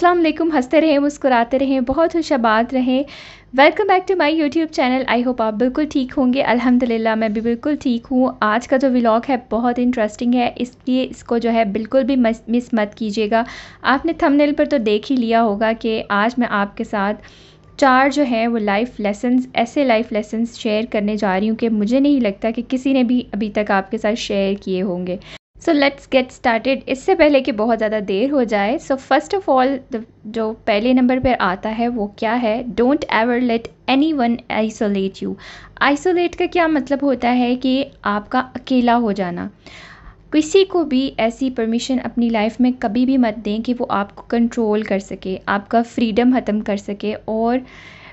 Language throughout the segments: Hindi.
अस्सलाम वालेकुम। हंसते रहें, मुस्कुराते रहें, बहुत खुशाबाद रहें। Welcome back to my YouTube channel. I hope आप बिल्कुल ठीक होंगे। अल्हम्दुलिल्लाह मैं भी बिल्कुल ठीक हूँ। आज का जो व्लॉग है बहुत इंटरेस्टिंग है, इसलिए इसको जो है बिल्कुल भी मिस मत कीजिएगा। आपने थंबनेल पर तो देख ही लिया होगा कि आज मैं आपके साथ 4 जो है वो लाइफ़ लेसन्स, ऐसे लाइफ़ लेसन्स शेयर करने जा रही हूँ कि मुझे नहीं लगता कि किसी ने भी अभी तक आपके साथ शेयर किए होंगे। So let's get started. इससे पहले कि बहुत ज़्यादा देर हो जाए, सो फर्स्ट ऑफ़ ऑल जो पहले नंबर पर आता है वो क्या है? Don't ever let anyone isolate you. Isolate का क्या मतलब होता है कि आपका अकेला हो जाना। किसी को भी ऐसी परमिशन अपनी लाइफ में कभी भी मत दें कि वो आपको कंट्रोल कर सके, आपका फ्रीडम ख़त्म कर सके। और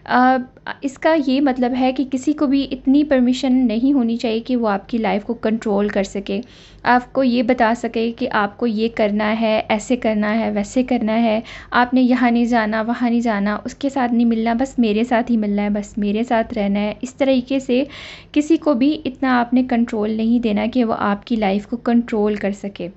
अ, इसका ये मतलब है कि किसी को भी इतनी परमिशन नहीं होनी चाहिए कि वो आपकी लाइफ को कंट्रोल कर सके, आपको ये बता सके कि आपको ये करना है, ऐसे करना है, वैसे करना है, आपने यहाँ नहीं जाना, वहाँ नहीं जाना, उसके साथ नहीं मिलना, बस मेरे साथ ही मिलना है, बस मेरे साथ रहना है। इस तरीके से किसी को भी इतना आपने कंट्रोल नहीं देना कि वो आपकी लाइफ को कंट्रोल कर सके।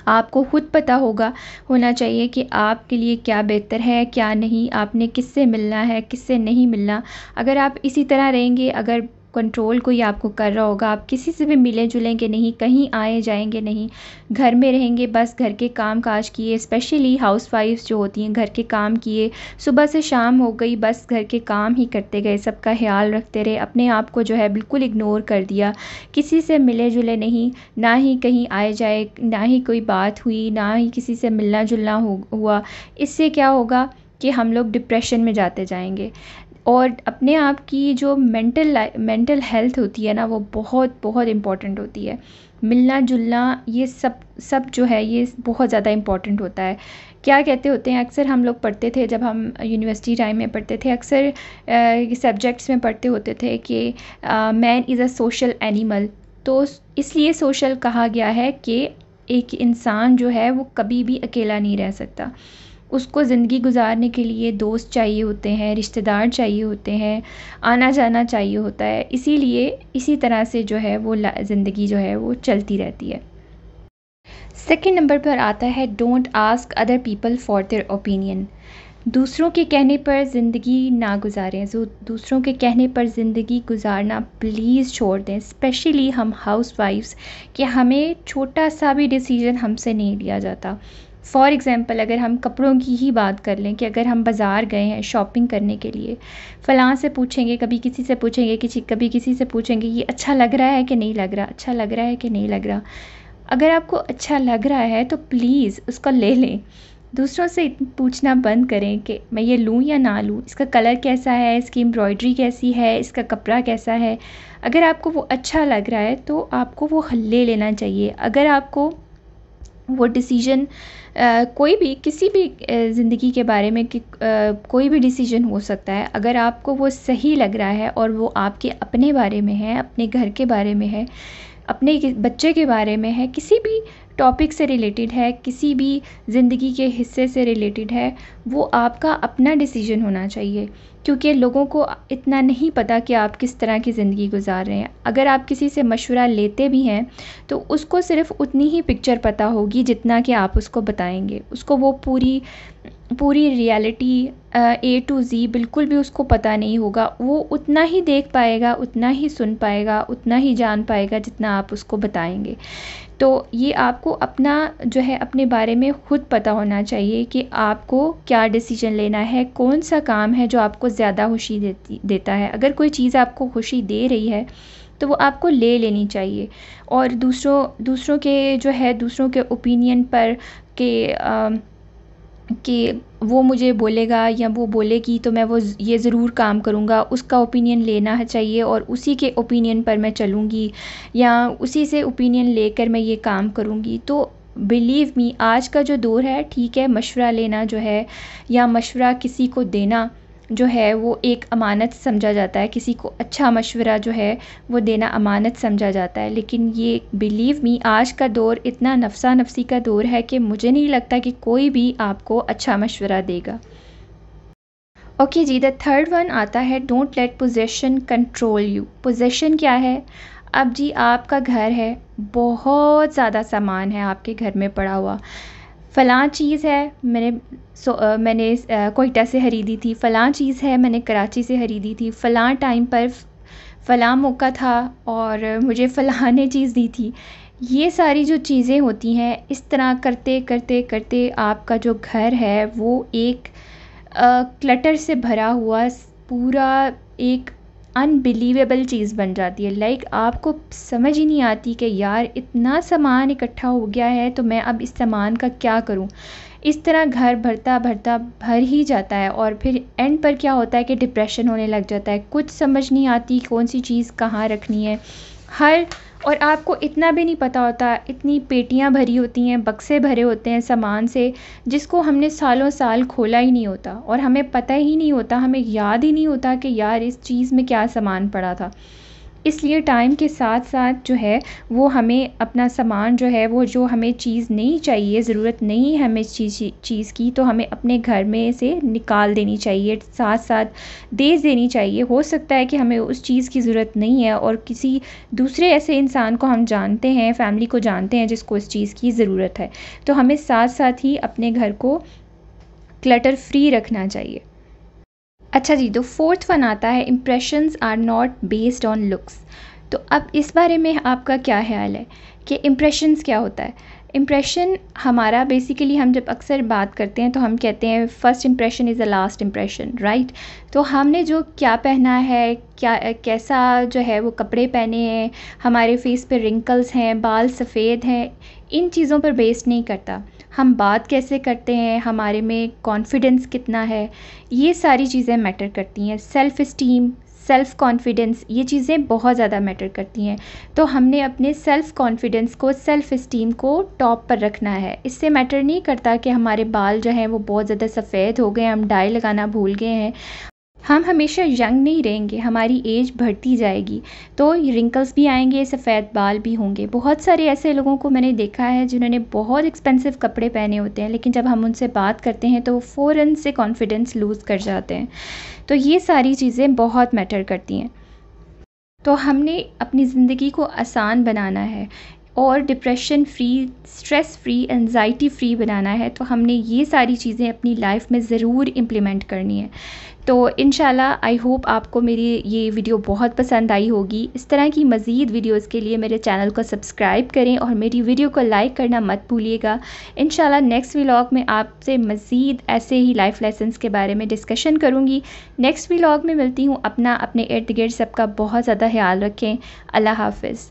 आपको खुद पता होना चाहिए कि आपके लिए क्या बेहतर है, क्या नहीं, आपने किससे मिलना है, किससे नहीं मिलना। अगर आप इसी तरह रहेंगे, अगर कंट्रोल कोई आपको कर रहा होगा, आप किसी से भी मिले-जुलेंगे नहीं, कहीं आए जाएँगे नहीं, घर में रहेंगे, बस घर के काम-काज किए। स्पेशली हाउसवाइफ्स जो होती हैं, घर के काम किए, सुबह से शाम हो गई, बस घर के काम ही करते गए, सबका ख़्याल रखते रहे, अपने आप को जो है बिल्कुल इग्नोर कर दिया, किसी से मिले-जुले नहीं, ना ही कहीं आए जाए, ना ही कोई बात हुई, ना ही किसी से मिलना-जुलना हुआ। इससे क्या होगा कि हम लोग डिप्रेशन में जाते जाएँगे। और अपने आप की जो मेंटल हेल्थ होती है ना, वो बहुत बहुत इम्पॉर्टेंट होती है। मिलना-जुलना ये सब सब जो है ये बहुत ज़्यादा इम्पॉर्टेंट होता है। क्या कहते होते हैं, अक्सर हम लोग पढ़ते थे जब हम यूनिवर्सिटी टाइम में पढ़ते थे, अक्सर सब्जेक्ट्स में पढ़ते होते थे कि man is a social animal. तो इसलिए सोशल कहा गया है कि एक इंसान जो है वो कभी भी अकेला नहीं रह सकता। उसको ज़िंदगी गुज़ारने के लिए दोस्त चाहिए होते हैं, रिश्तेदार चाहिए होते हैं, आना-जाना चाहिए होता है। इसीलिए इसी तरह से जो है वो ज़िंदगी जो है वो चलती रहती है। सेकंड नंबर पर आता है don't ask other people for their opinion. दूसरों के कहने पर ज़िंदगी ना गुज़ारें। दूसरों के कहने पर ज़िंदगी गुज़ारना प्लीज़ छोड़ दें। स्पेशली हम हाउसवाइफ्स, कि हमें छोटा-सा भी डिसीज़न हमसे नहीं लिया जाता। फ़ॉर एग्ज़ाम्पल अगर हम कपड़ों की ही बात कर लें, कि अगर हम बाज़ार गए हैं शॉपिंग करने के लिए, फ़लाँ से पूछेंगे, कभी किसी से पूछेंगे, कभी किसी से पूछेंगे ये अच्छा लग रहा है कि नहीं लग रहा, अच्छा लग रहा है कि नहीं लग रहा। अगर आपको अच्छा लग रहा है तो प्लीज़ उसको ले लें। दूसरों से पूछना बंद करें कि मैं ये लूँ या ना लूँ, इसका कलर कैसा है, इसकी एम्ब्रॉयडरी कैसी है, इसका कपड़ा कैसा है। अगर आपको वो अच्छा लग रहा है तो आपको वो ले लेना चाहिए। अगर आपको वो डिसीजन कोई भी किसी भी ज़िंदगी के बारे में कोई भी डिसीजन हो सकता है, अगर आपको वो सही लग रहा है और वो आपके अपने बारे में है, अपने घर के बारे में है, अपने बच्चे के बारे में है, किसी भी टॉपिक से रिलेटेड है, किसी भी ज़िंदगी के हिस्से से रिलेटेड है, वो आपका अपना डिसीजन होना चाहिए। क्योंकि लोगों को इतना नहीं पता कि आप किस तरह की ज़िंदगी गुजार रहे हैं। अगर आप किसी से मशवरा लेते भी हैं तो उसको सिर्फ़ उतनी ही पिक्चर पता होगी जितना कि आप उसको बताएंगे। उसको वो पूरी पूरी रियलिटी ए टू ज़ी बिल्कुल भी उसको पता नहीं होगा। वो उतना ही देख पाएगा, उतना ही सुन पाएगा, उतना ही जान पाएगा जितना आप उसको बताएंगे। तो ये आपको अपना जो है अपने बारे में खुद पता होना चाहिए कि आपको क्या डिसीजन लेना है, कौन सा काम है जो आपको ज़्यादा खुशी देता है। अगर कोई चीज़ आपको खुशी दे रही है तो वो आपको ले लेनी चाहिए। और दूसरों के जो है दूसरों के ओपिनियन पर कि वो मुझे बोलेगा या वो बोलेगी तो मैं वो ये ज़रूर काम करूँगा, उसका ओपिनियन लेना चाहिए और उसी के ओपिनियन पर मैं चलूँगी या उसी से ओपिनियन लेकर मैं ये काम करूँगी। तो बिलीव मी, आज का जो दौर है, ठीक है, मशवरा लेना जो है या मशवरा किसी को देना जो है वो एक अमानत समझा जाता है। किसी को अच्छा मशवरा जो है वो देना अमानत समझा जाता है। लेकिन ये बिलीव मी, आज का दौर इतना नफसा नफसी का दौर है कि मुझे नहीं लगता कि कोई भी आपको अच्छा मशवरा देगा। ओके जी, द थर्ड वन आता है don't let possession control you. Possession क्या है? अब जी आपका घर है, बहुत ज़्यादा सामान है आपके घर में पड़ा हुआ, फ़लाँ चीज़ है मैंने कोयटा से ख़रीदी थी, फ़लाँ चीज़ है मैंने कराची से ख़रीदी थी, फ़लाँ टाइम पर फ़लाँ मौका था और मुझे फ़लाँ ने चीज़ दी थी। ये सारी जो चीज़ें होती हैं, इस तरह करते करते करते आपका जो घर है वो एक क्लटर से भरा हुआ पूरा एक अनबिलीवेबल चीज़ बन जाती है। लाइक आपको समझ ही नहीं आती कि यार इतना सामान इकट्ठा हो गया है, तो मैं अब इस सामान का क्या करूं। इस तरह घर भरता भरता भर ही जाता है और फिर एंड पर क्या होता है कि डिप्रेशन होने लग जाता है। कुछ समझ नहीं आती कौन सी चीज़ कहाँ रखनी है। हर और आपको इतना भी नहीं पता होता, इतनी पेटियां भरी होती हैं, बक्से भरे होते हैं सामान से, जिसको हमने सालों साल खोला ही नहीं होता और हमें पता ही नहीं होता, हमें याद ही नहीं होता कि यार इस चीज़ में क्या सामान पड़ा था। इसलिए टाइम के साथ साथ जो है वो हमें अपना सामान जो है, वो जो हमें चीज़ नहीं चाहिए, ज़रूरत नहीं है हमें चीज़ की, तो हमें अपने घर में से निकाल देनी चाहिए, साथ साथ दे देनी चाहिए। हो सकता है कि हमें उस चीज़ की ज़रूरत नहीं है और किसी दूसरे ऐसे इंसान को हम जानते हैं, फैमिली को जानते हैं जिसको इस चीज़ की ज़रूरत है, तो हमें साथ साथ ही अपने घर को क्लटर फ्री रखना चाहिए। अच्छा जी, तो फोर्थ वन आता है impressions are not based on looks. तो अब इस बारे में आपका क्या ख्याल है कि इम्प्रेशंस क्या होता है? इम्प्रेशन हमारा बेसिकली, हम जब अक्सर बात करते हैं तो हम कहते हैं first impression is the last impression, right. तो हमने जो क्या पहना है, क्या कैसा जो है वो कपड़े पहने हैं, हमारे फेस पे रिंकल्स हैं, बाल सफ़ेद हैं, इन चीज़ों पर बेस्ड नहीं करता। हम बात कैसे करते हैं, हमारे में कॉन्फिडेंस कितना है, ये सारी चीज़ें मैटर करती हैं। सेल्फ़ इस्टीम, सेल्फ़ कॉन्फिडेंस, ये चीज़ें बहुत ज़्यादा मैटर करती हैं। तो हमने अपने सेल्फ़ कॉन्फिडेंस को, सेल्फ़ इस्टीम को टॉप पर रखना है। इससे मैटर नहीं करता कि हमारे बाल जो हैं वो बहुत ज़्यादा सफ़ेद हो गए, हम डाई लगाना भूल गए हैं। हम हमेशा यंग नहीं रहेंगे, हमारी एज बढ़ती जाएगी, तो रिंकल्स भी आएंगे, सफ़ेद बाल भी होंगे। बहुत सारे ऐसे लोगों को मैंने देखा है जिन्होंने बहुत एक्सपेंसिव कपड़े पहने होते हैं, लेकिन जब हम उनसे बात करते हैं तो वो फ़ौरन से कॉन्फिडेंस लूज़ कर जाते हैं। तो ये सारी चीज़ें बहुत मैटर करती हैं। तो हमने अपनी ज़िंदगी को आसान बनाना है और depression free, stress free, anxiety free बनाना है, तो हमने ये सारी चीज़ें अपनी लाइफ में ज़रूर इम्प्लीमेंट करनी है। तो इंशाल्लाह आई होप आपको मेरी ये वीडियो बहुत पसंद आई होगी। इस तरह की मज़ीद वीडियोस के लिए मेरे चैनल को सब्सक्राइब करें और मेरी वीडियो को लाइक करना मत भूलिएगा। इंशाल्लाह नेक्स्ट व्लॉग में आपसे मज़ीद ऐसे ही लाइफ लेसन्स के बारे में डिस्कशन करूँगी। नेक्स्ट व्लॉग में मिलती हूँ। अपने इर्द गिर्द सबका बहुत ज़्यादा ख्याल रखें। अल्लाह हाफ़िज़।